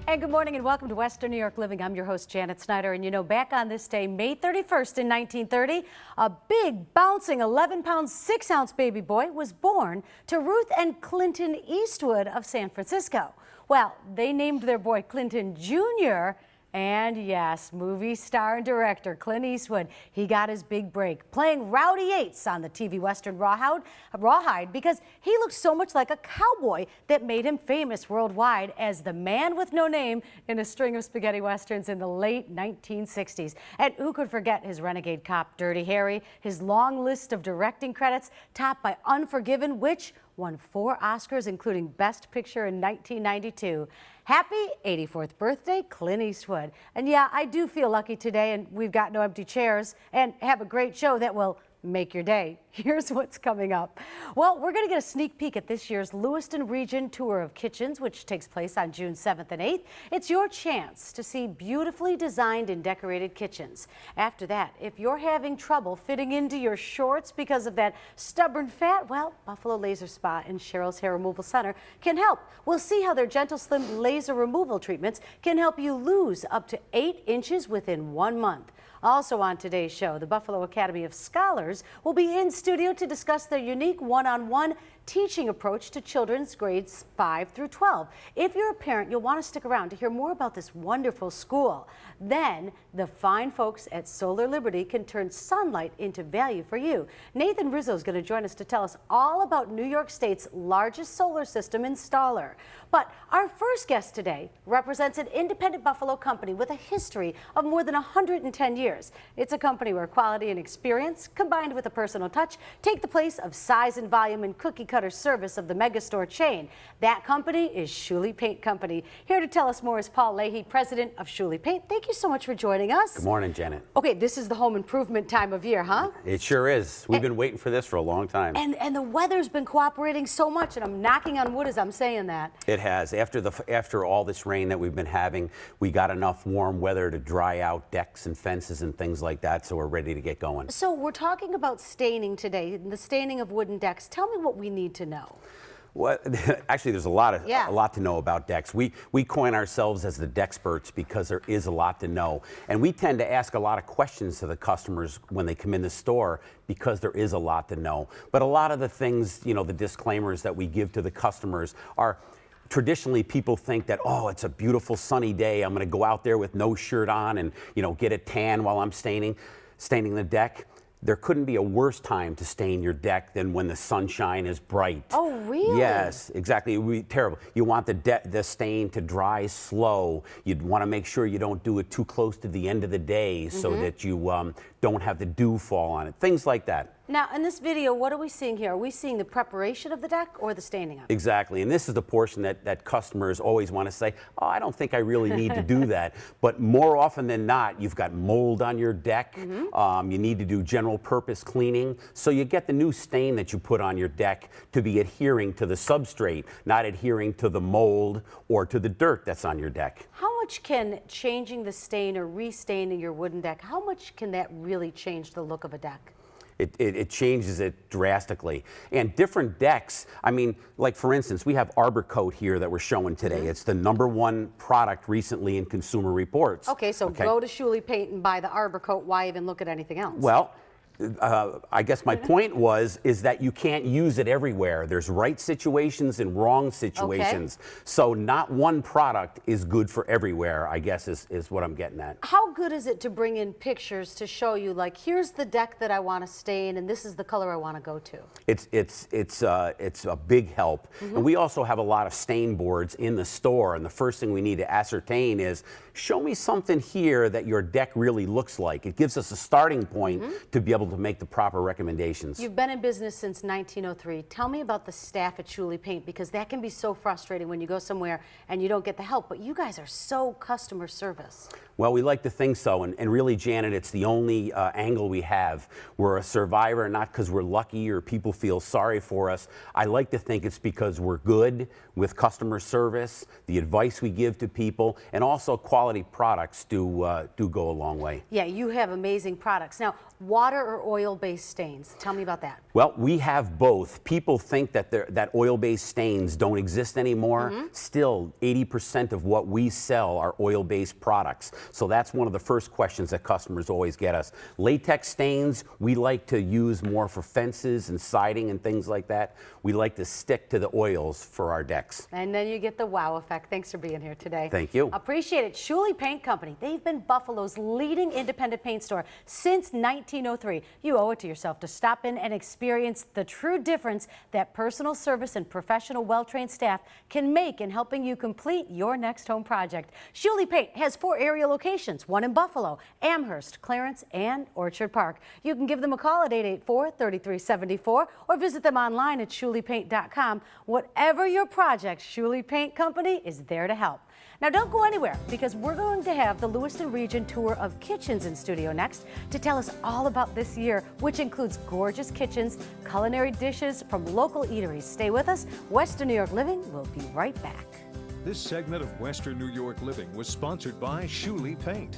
And good morning and welcome to Western New York Living. I'm your host, Janet Snyder. And you know, back on this day, May 31st in 1930, a big, bouncing 11-pound, 6-ounce baby boy was born to Ruth and Clinton Eastwood of San Francisco. Well, they named their boy Clinton Jr., and yes, movie star and director Clint Eastwood, he got his big break playing Rowdy Yates on the TV Western Rawhide because he looked so much like a cowboy that made him famous worldwide as the man with no name in a string of spaghetti westerns in the late 1960s. And who could forget his renegade cop Dirty Harry, his long list of directing credits topped by Unforgiven, which won 4 Oscars, including Best Picture in 1992. Happy 84th birthday, Clint Eastwood. And yeah, I do feel lucky today, and we've got no empty chairs and have a great show that will make your day. Here's what's coming up. Well, we're going to get a sneak peek at this year's Lewiston Region Tour of Kitchens, which takes place on June 7th and 8th. It's your chance to see beautifully designed and decorated kitchens. After that, if you're having trouble fitting into your shorts because of that stubborn fat, well, Buffalo Laser Spa and Cheryl's Hair Removal Center can help. We'll see how their Gentle Slim laser removal treatments can help you lose up to 8 inches within 1 month. Also on today's show, the Buffalo Academy of Scholars will be in studio to discuss their unique one-on-one teaching approach to children's grades 5 through 12. If you're a parent, you'll want to stick around to hear more about this wonderful school. Then, the fine folks at Solar Liberty can turn sunlight into value for you. Nathan Rizzo is going to join us to tell us all about New York State's largest solar system installer. But our first guest today represents an independent Buffalo company with a history of more than 110 years. It's a company where quality and experience, combined with a personal touch, take the place of size and volume and cookie-cutter service of the megastore chain. That company is Schuele Paint Company. Here to tell us more is Paul Leahy, president of Schuele Paint. Thank you so much for joining us. Good morning, Janet. Okay, this is the home improvement time of year, huh? It sure is. We've been waiting for this for a long time. And the weather's been cooperating so much, and I'm knocking on wood as I'm saying that. It has. After all this rain that we've been having, we got enough warm weather to dry out decks and fences and things like that, so we're ready to get going. So we're talking about staining today, the staining of wooden decks. Tell me what we need to know. Well, actually, there's a lot to know about decks. We coin ourselves as the Dexperts because there is a lot to know, and we tend to ask a lot of questions to the customers when they come in the store because there is a lot to know. But a lot of the things, you know, the disclaimers that we give to the customers are. Traditionally, people think that, oh, it's a beautiful sunny day. I'm going to go out there with no shirt on and, you know, get a tan while I'm staining the deck. There couldn't be a worse time to stain your deck than when the sunshine is bright. Oh, really? Yes, exactly. It would be terrible. You want the stain to dry slow. You'd want to make sure you don't do it too close to the end of the day so that you don't have the dew fall on it. Things like that. Now, in this video, what are we seeing here? Are we seeing the preparation of the deck or the staining of it? Exactly, and this is the portion that customers always want to say, oh, I don't think I really need to do that. But more often than not, you've got mold on your deck. You need to do general purpose cleaning. So you get the new stain that you put on your deck to be adhering to the substrate, not adhering to the mold or to the dirt that's on your deck. How much can changing the stain or restaining your wooden deck, how much can that really change the look of a deck? It changes it drastically. And different decks, I mean, like for instance, we have Arbor Coat here that we're showing today. It's the #1 product recently in Consumer Reports. Okay, so go to Schuele Paint and buy the Arbor Coat. Why even look at anything else? Well, I guess my point is that you can't use it everywhere. There's right situations and wrong situations. Okay. So not one product is good for everywhere, I guess is what I'm getting at. How good is it to bring in pictures to show you, like, here's the deck that I want to stain and this is the color I want to go to? It's a big help. And we also have a lot of stain boards in the store, and the first thing we need to ascertain is, show me something here that your deck really looks like. It gives us a starting point to be able to make the proper recommendations. You've been in business since 1903. Tell me about the staff at Schuele Paint, because that can be so frustrating when you go somewhere and you don't get the help, but you guys are so customer service. Well, we like to think so, and really, Janet, it's the only angle we have. We're a survivor, not because we're lucky or people feel sorry for us. I like to think it's because we're good with customer service, the advice we give to people, and also quality products do go a long way. Yeah, you have amazing products. Now, water or oil-based stains? Tell me about that. Well, we have both. People think that oil-based stains don't exist anymore. Still, 80% of what we sell are oil-based products. So that's one of the first questions that customers always get us. Latex stains, we like to use more for fences and siding and things like that. We like to stick to the oils for our decks. And then you get the wow effect. Thanks for being here today. Thank you. Appreciate it. Schuele Paint Company. They've been Buffalo's leading independent paint store since 1903. You owe it to yourself to stop in and experience the true difference that personal service and professional, well-trained staff can make in helping you complete your next home project. Schuele Paint has 4 area locations, one in Buffalo, Amherst, Clarence, and Orchard Park. You can give them a call at 884-3374 or visit them online at schuelepaint.com. Whatever your project, Schuele Paint Company is there to help. Now don't go anywhere, because we're going to have the Lewiston Region Tour of Kitchens in studio next to tell us all about this year, which includes gorgeous kitchens, culinary dishes from local eateries. Stay with us. Western New York Living will be right back. This segment of Western New York Living was sponsored by Schuele Paint.